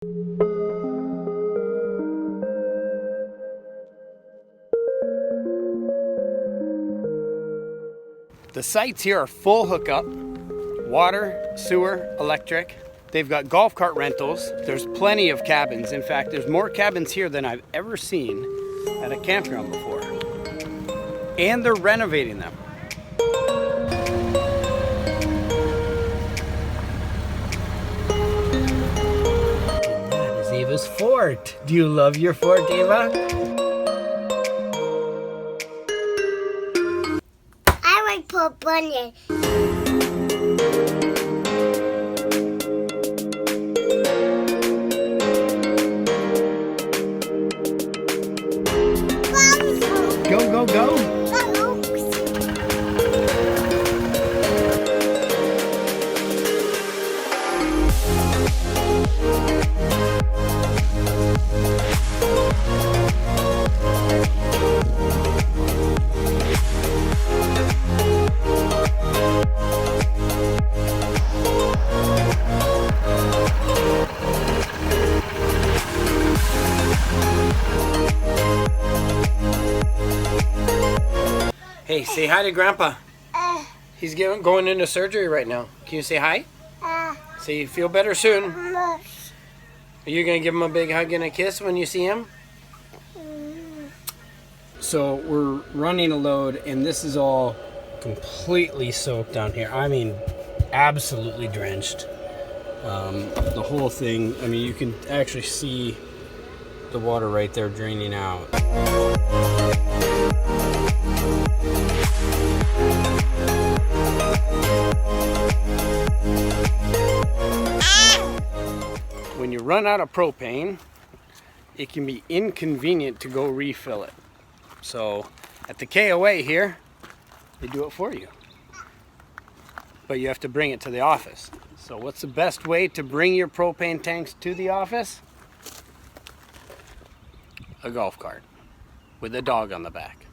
The sites here are full hookup, water, sewer, electric. They've got golf cart rentals. There's plenty of cabins. In fact, there's more cabins here than I've ever seen at a campground before. And they're renovating them. That is Eva's fort. Do you love your fort, Eva? I like put bunny. Go, go, go. Hey, say hi to Grandpa. He's going into surgery right now. Can you say hi? Say you feel better soon. Are you going to give him a big hug and a kiss when you see him? So we're running a load and this is all completely soaked down here. I mean, absolutely drenched. The whole thing, I mean, you can actually see the water right there draining out. When you run out of propane, it can be inconvenient to go refill it. So at the KOA here, they do it for you. But you have to bring it to the office. So what's the best way to bring your propane tanks to the office? A golf cart with a dog on the back.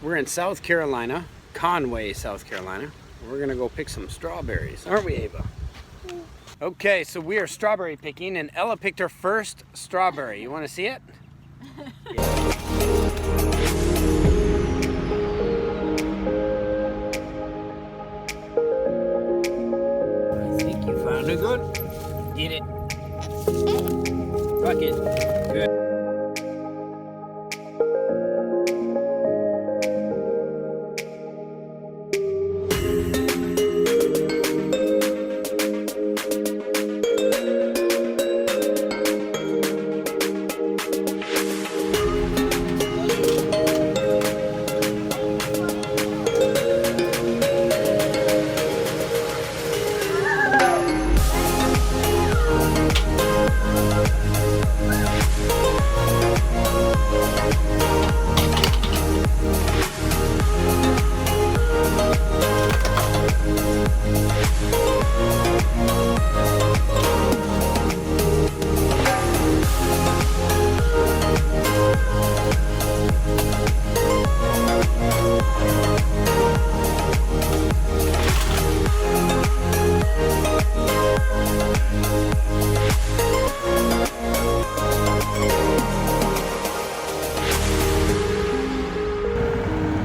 We're in South Carolina, Conway, South Carolina. We're gonna go pick some strawberries, aren't we, Ava? Okay, so we are strawberry picking, and Ella picked her first strawberry. You want to see it? Yeah. I think you found a good. Get it. Bucket. Good.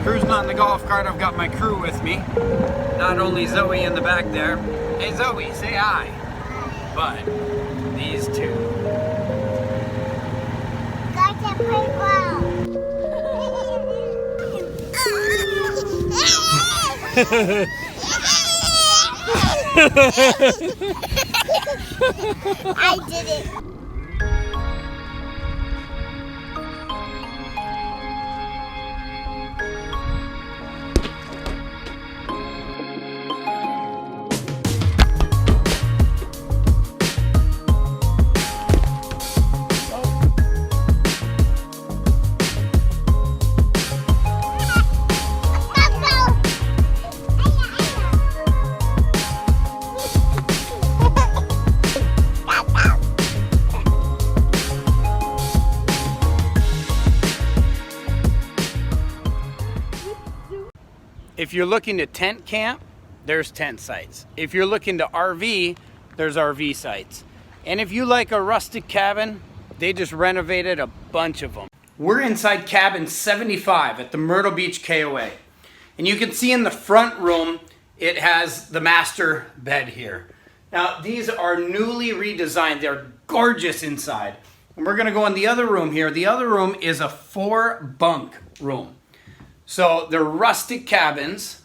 Cruising on the golf cart, I've got my crew with me. Not only Zoe in the back there. Hey Zoe, say hi. But these two. I can play well. I did it. If you're looking to tent camp, there's tent sites. If you're looking to RV, there's RV sites. And if you like a rustic cabin, they just renovated a bunch of them. We're inside cabin 75 at the Myrtle Beach KOA. And you can see in the front room, it has the master bed here. Now, these are newly redesigned. They're gorgeous inside. And we're gonna go in the other room here. The other room is a 4-bunk room. So they're rustic cabins,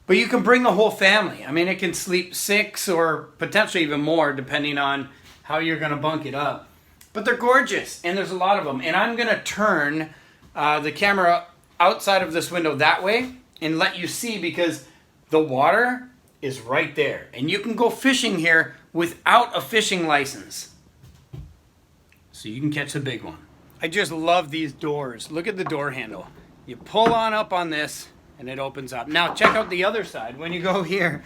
but you can bring the whole family. I mean, it can sleep 6 or potentially even more depending on how you're gonna bunk it up. But they're gorgeous, and there's a lot of them. And I'm gonna turn the camera outside of this window that way and let you see, because the water is right there. And you can go fishing here without a fishing license. So you can catch the big one. I just love these doors. Look at the door handle. You pull on up on this and it opens up. Now check out the other side. When you go here,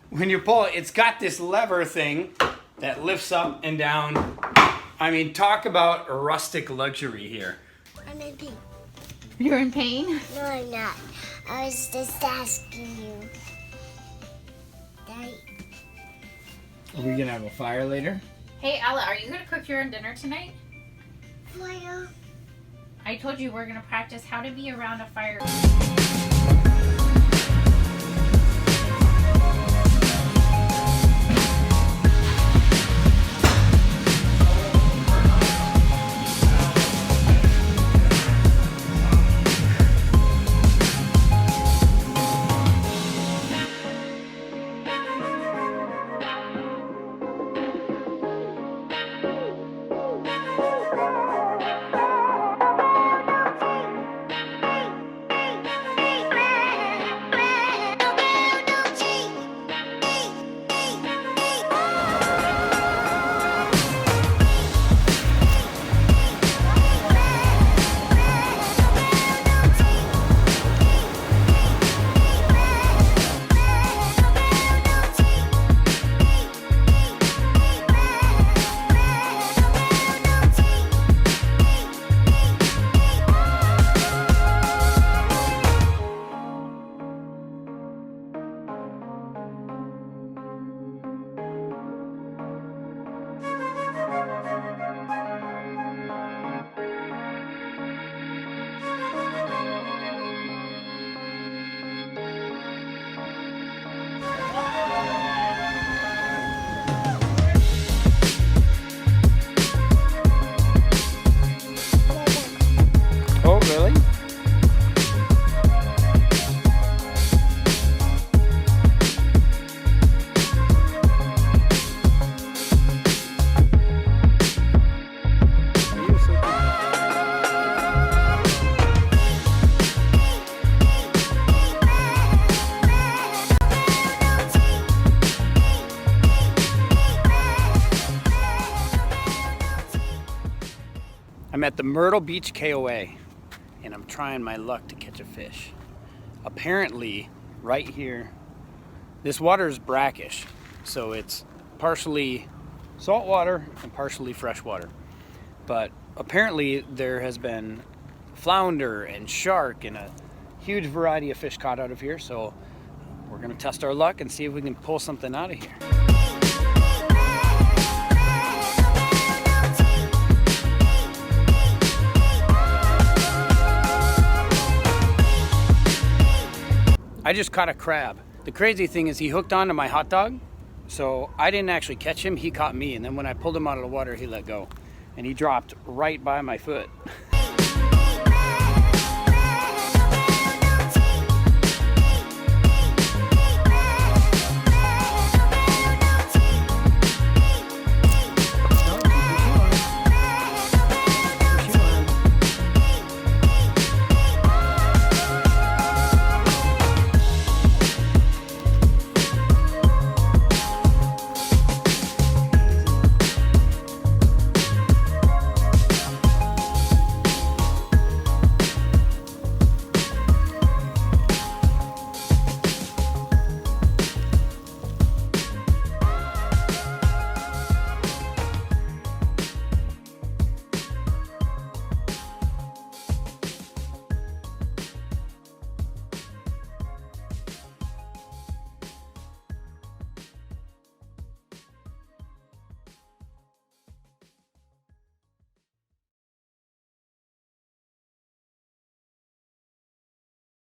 when you pull it, it's got this lever thing that lifts up and down. I mean, talk about a rustic luxury here. I'm in pain. You're in pain? No, I'm not. I was just asking you. Daddy. Are we gonna have a fire later? Hey, Ella, are you gonna cook your own dinner tonight? Fire. I told you we're gonna practice how to be around a fire. Oh, really? Are you sleeping? I'm at the Myrtle Beach KOA. And I'm trying my luck to catch a fish. Apparently, right here, this water is brackish, so it's partially salt water and partially fresh water. But apparently there has been flounder and shark and a huge variety of fish caught out of here, so we're gonna test our luck and see if we can pull something out of here. I just caught a crab. The crazy thing is he hooked onto my hot dog, so I didn't actually catch him, he caught me, and then when I pulled him out of the water, he let go. And he dropped right by my foot.